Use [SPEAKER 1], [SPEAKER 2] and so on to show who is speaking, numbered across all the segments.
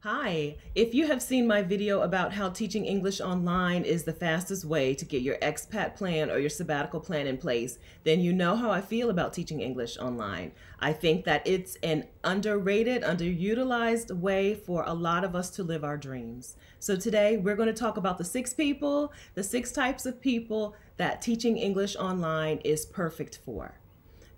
[SPEAKER 1] Hi, if you have seen my video about how teaching English online is the fastest way to get your expat plan or your sabbatical plan in place, then you know how I feel about teaching English online. I think that it's an underrated, underutilized way for a lot of us to live our dreams. So today we're going to talk about the six types of people that teaching English online is perfect for.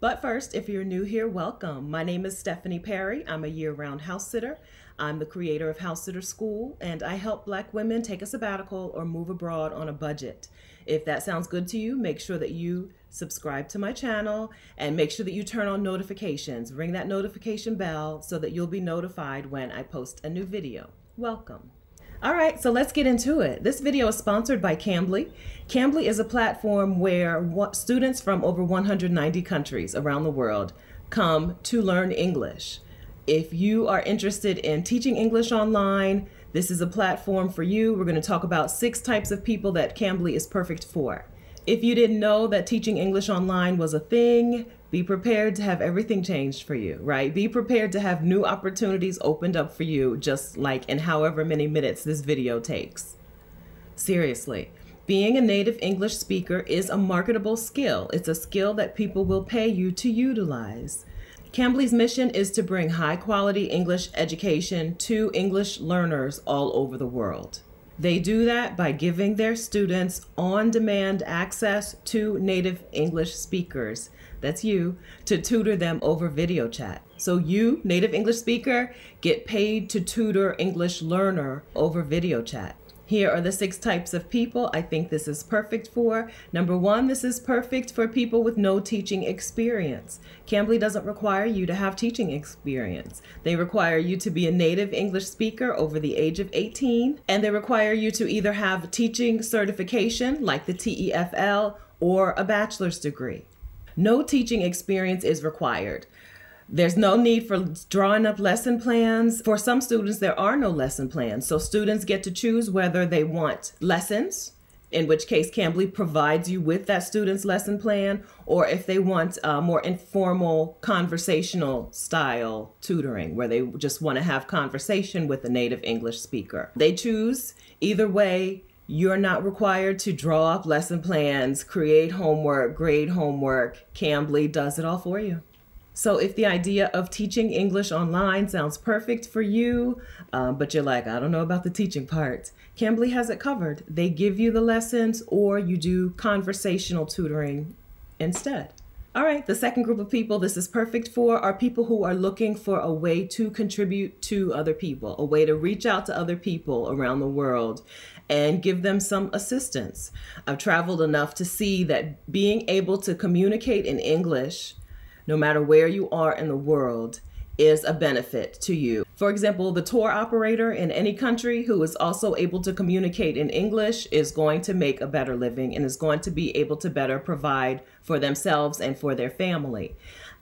[SPEAKER 1] But first, if you're new here, welcome. My name is Stephanie Perry. I'm a year-round house sitter. I'm the creator of House Sitter School, and I help Black women take a sabbatical or move abroad on a budget. If that sounds good to you, make sure that you subscribe to my channel and make sure that you turn on notifications. Ring that notification bell so that you'll be notified when I post a new video. Welcome. All right, so let's get into it. This video is sponsored by Cambly. Cambly is a platform where students from over 190 countries around the world come to learn English. If you are interested in teaching English online, this is a platform for you. We're going to talk about 6 types of people that Cambly is perfect for. If you didn't know that teaching English online was a thing, be prepared to have everything changed for you, right? Be prepared to have new opportunities opened up for you, just like in however many minutes this video takes. Seriously, being a native English speaker is a marketable skill. It's a skill that people will pay you to utilize. Cambly's mission is to bring high-quality English education to English learners all over the world. They do that by giving their students on-demand access to native English speakers, that's you, to tutor them over video chat. So you, native English speaker, get paid to tutor English learner over video chat. Here are the 6 types of people I think this is perfect for. Number 1, this is perfect for people with no teaching experience. Cambly doesn't require you to have teaching experience. They require you to be a native English speaker over the age of 18, and they require you to either have teaching certification like the TEFL or a bachelor's degree. No teaching experience is required. There's no need for drawing up lesson plans. For some students, there are no lesson plans. So students get to choose whether they want lessons, in which case Cambly provides you with that student's lesson plan, or if they want more informal conversational style tutoring, where they just want to have conversation with a native English speaker. They choose. Either way, you're not required to draw up lesson plans, create homework, grade homework. Cambly does it all for you. So if the idea of teaching English online sounds perfect for you, but you're like, I don't know about the teaching part, Cambly has it covered. They give you the lessons, or you do conversational tutoring instead. All right, the second group of people this is perfect for are people who are looking for a way to contribute to other people, a way to reach out to other people around the world and give them some assistance. I've traveled enough to see that being able to communicate in English, no matter where you are in the world, is a benefit to you. For example, the tour operator in any country who is also able to communicate in English is going to make a better living and is going to be able to better provide for themselves and for their family.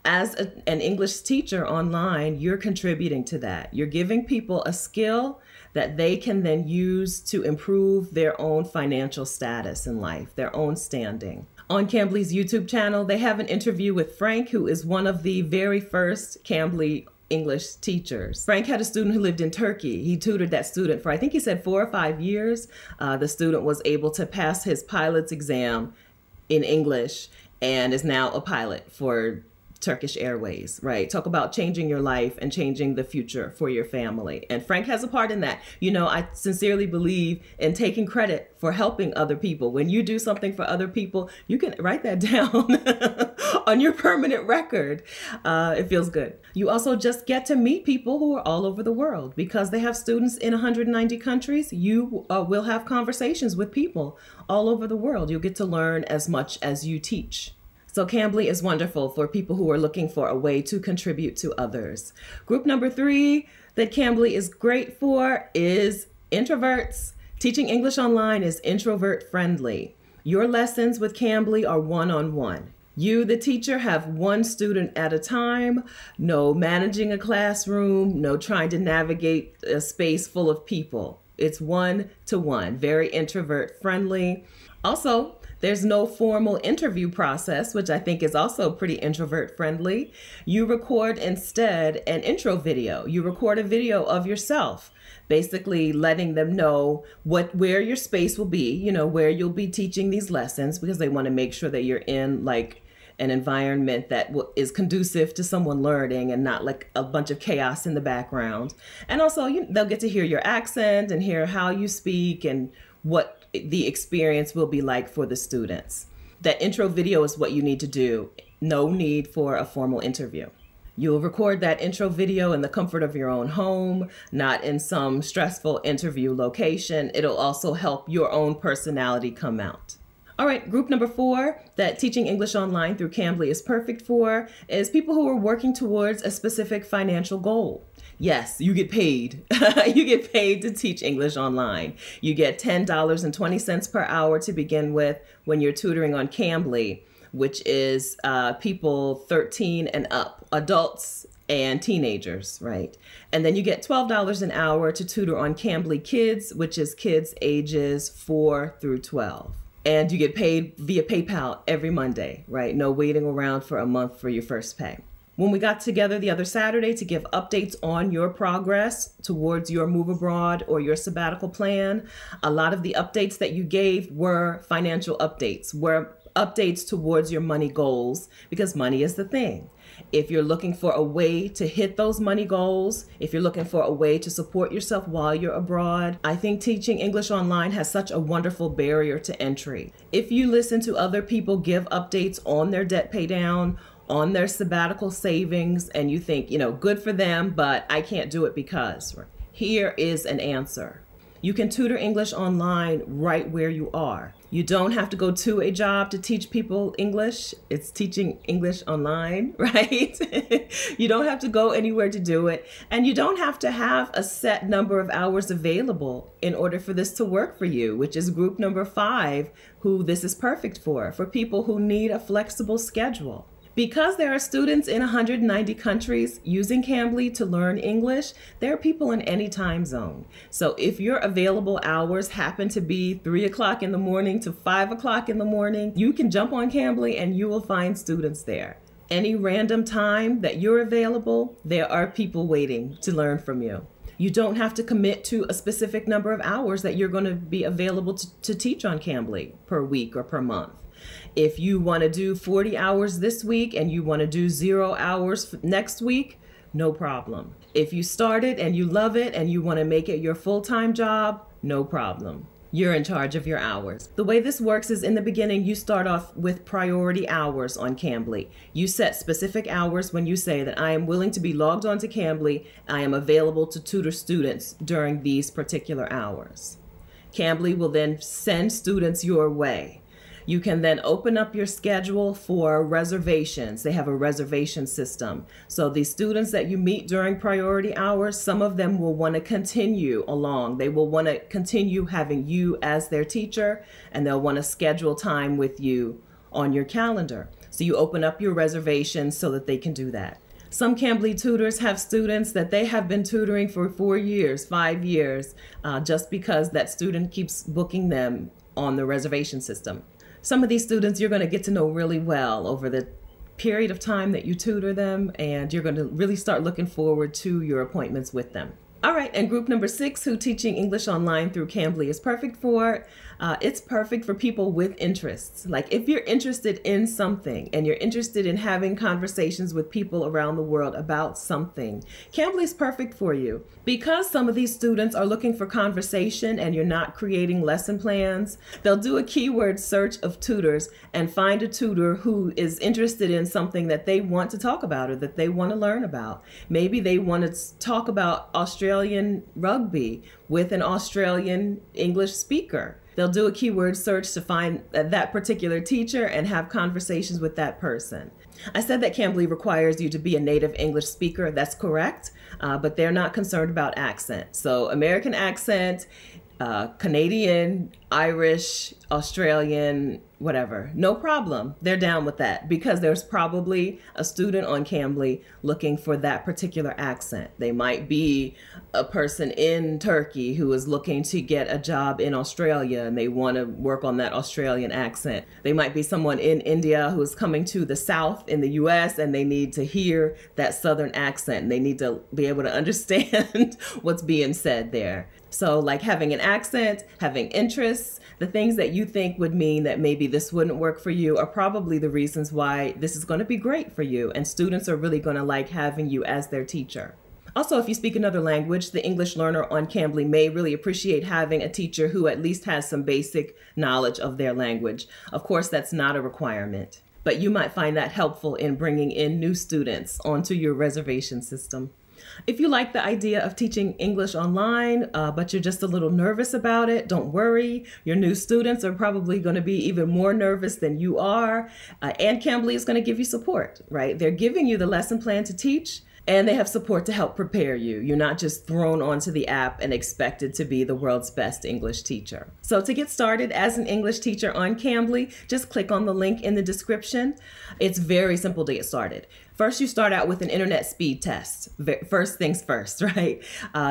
[SPEAKER 1] As an English teacher online, you're contributing to that. You're giving people a skill that they can then use to improve their own financial status in life, their own standing. On Cambly's YouTube channel, they have an interview with Frank, who is one of the very first Cambly English teachers. Frank had a student who lived in Turkey. He tutored that student for, I think he said 4 or 5 years. The student was able to pass his pilot's exam in English and is now a pilot for Turkish Airways, right? Talk about changing your life and changing the future for your family. And Frank has a part in that. You know, I sincerely believe in taking credit for helping other people. When you do something for other people, you can write that down on your permanent record. It feels good. You also just get to meet people who are all over the world. Because they have students in 190 countries, you will have conversations with people all over the world. You'll get to learn as much as you teach. So Cambly is wonderful for people who are looking for a way to contribute to others. Group number 3 that Cambly is great for is introverts. Teaching English online is introvert friendly. Your lessons with Cambly are one-on-one. You, the teacher, have one student at a time. No managing a classroom, no trying to navigate a space full of people. It's one-to-one, very introvert friendly. Also, There's no formal interview process, which I think is also pretty introvert friendly. You record instead an intro video. You record a video of yourself, basically letting them know where your space will be, you know, where you'll be teaching these lessons, because they want to make sure that you're in like an environment that is conducive to someone learning and not like a bunch of chaos in the background. And also, they'll get to hear your accent and hear how you speak and what the experience will be like for the students. That intro video is what you need to do. No need for a formal interview. You'll record that intro video in the comfort of your own home, not in some stressful interview location. It'll also help your own personality come out. All right, group number 4 that teaching English online through Cambly is perfect for is people who are working towards a specific financial goal. Yes, you get paid. You get paid to teach English online. You get $10.20 per hour to begin with when you're tutoring on Cambly, which is people 13 and up, adults and teenagers, right? And then you get $12 an hour to tutor on Cambly Kids, which is kids ages 4 through 12. And you get paid via PayPal every Monday, right? No waiting around for a month for your first pay. When we got together the other Saturday to give updates on your progress towards your move abroad or your sabbatical plan, a lot of the updates that you gave were financial updates, were updates towards your money goals, because money is the thing. If you're looking for a way to hit those money goals, if you're looking for a way to support yourself while you're abroad, I think teaching English online has such a wonderful barrier to entry. If you listen to other people give updates on their debt pay down, on their sabbatical savings, and you think, good for them, but I can't do it because, here is an answer. You can tutor English online right where you are. You don't have to go to a job to teach people English. It's teaching English online, right? You don't have to go anywhere to do it. And you don't have to have a set number of hours available in order for this to work for you, which is group number 5, who this is perfect for people who need a flexible schedule. Because there are students in 190 countries using Cambly to learn English, there are people in any time zone. So if your available hours happen to be 3 o'clock in the morning to 5 o'clock in the morning, you can jump on Cambly and you will find students there. Any random time that you're available, there are people waiting to learn from you. You don't have to commit to a specific number of hours that you're going to be available to teach on Cambly per week or per month. If you want to do 40 hours this week and you want to do 0 hours next week, no problem. If you started and you love it and you want to make it your full-time job, no problem. You're in charge of your hours. The way this works is in the beginning, you start off with priority hours on Cambly. You set specific hours when you say that I am willing to be logged onto Cambly. I am available to tutor students during these particular hours. Cambly will then send students your way. You can then open up your schedule for reservations. They have a reservation system. So the students that you meet during priority hours, some of them will want to continue along. They will want to continue having you as their teacher, and they'll want to schedule time with you on your calendar. So you open up your reservations so that they can do that. Some Cambly tutors have students that they have been tutoring for 4 years, 5 years, just because that student keeps booking them on the reservation system. Some of these students you're going to get to know really well over the period of time that you tutor them, and you're going to really start looking forward to your appointments with them. All right, and group number 6, who teaching English online through Cambly is perfect for, it's perfect for people with interests. Like if you're interested in something and you're interested in having conversations with people around the world about something, Cambly is perfect for you. Because some of these students are looking for conversation and you're not creating lesson plans, they'll do a keyword search of tutors and find a tutor who is interested in something that they want to talk about or that they want to learn about. Maybe they want to talk about Australian rugby with an Australian English speaker. They'll do a keyword search to find that particular teacher and have conversations with that person. I said that Cambly requires you to be a native English speaker. That's correct, but they're not concerned about accent. So American accent, Canadian, Irish, Australian, whatever. No problem. They're down with that because there's probably a student on Cambly looking for that particular accent. They might be a person in Turkey who is looking to get a job in Australia and they want to work on that Australian accent. They might be someone in India who is coming to the South in the US and they need to hear that Southern accent and they need to be able to understand what's being said there. So like having an accent, having interests, the things that you think would mean that maybe this wouldn't work for you are probably the reasons why this is going to be great for you. And students are really going to like having you as their teacher. Also, if you speak another language, the English learner on Cambly may really appreciate having a teacher who at least has some basic knowledge of their language. Of course, that's not a requirement, but you might find that helpful in bringing in new students onto your reservation system. If you like the idea of teaching English online, but you're just a little nervous about it, don't worry. Your new students are probably going to be even more nervous than you are. And Cambly is going to give you support, right? They're giving you the lesson plan to teach, and they have support to help prepare you. You're not just thrown onto the app and expected to be the world's best English teacher. So to get started as an English teacher on Cambly, just click on the link in the description. It's very simple to get started. First, you start out with an internet speed test. First things first, right?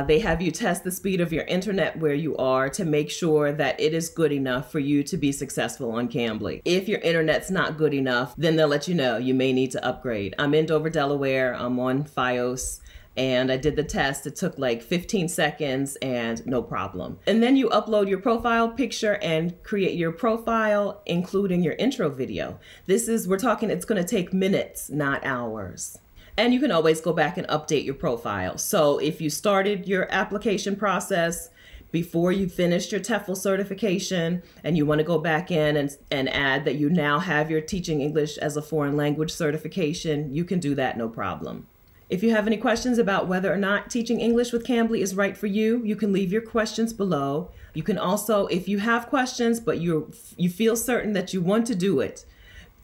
[SPEAKER 1] They have you test the speed of your internet where you are to make sure that it is good enough for you to be successful on Cambly. If your internet's not good enough, then they'll let you know you may need to upgrade. I'm in Dover, Delaware. I'm on Fios. And I did the test. It took like 15 seconds and no problem. And then you upload your profile picture and create your profile, including your intro video. We're talking, it's going to take minutes, not hours. And you can always go back and update your profile. So if you started your application process before you finished your TEFL certification and you want to go back in and add that you now have your teaching English as a foreign language certification, you can do that no problem. If you have any questions about whether or not teaching English with Cambly is right for you, you can leave your questions below. You can also, if you have questions, but you feel certain that you want to do it,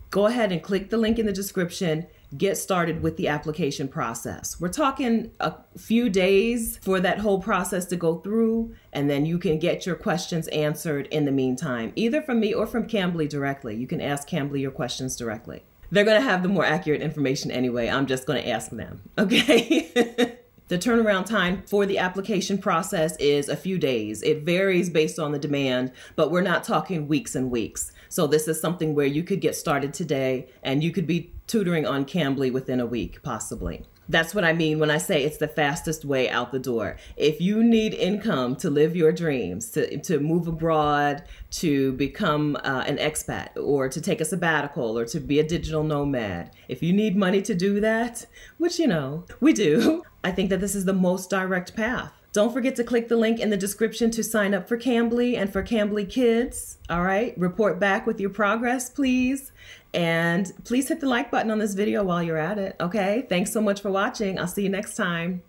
[SPEAKER 1] go ahead and click the link in the description, get started with the application process. We're talking a few days for that whole process to go through, and then you can get your questions answered in the meantime, either from me or from Cambly directly. You can ask Cambly your questions directly. They're going to have the more accurate information anyway. I'm just going to ask them, okay? The turnaround time for the application process is a few days. It varies based on the demand, but we're not talking weeks and weeks. So this is something where you could get started today and you could be tutoring on Cambly within a week, possibly. That's what I mean when I say it's the fastest way out the door. If you need income to live your dreams, to move abroad, to become an expat, or to take a sabbatical, or to be a digital nomad, if you need money to do that, which, you know, we do, I think that this is the most direct path. Don't forget to click the link in the description to sign up for Cambly and for Cambly Kids. All right, report back with your progress, please. And please hit the like button on this video while you're at it, okay? Thanks so much for watching. I'll see you next time.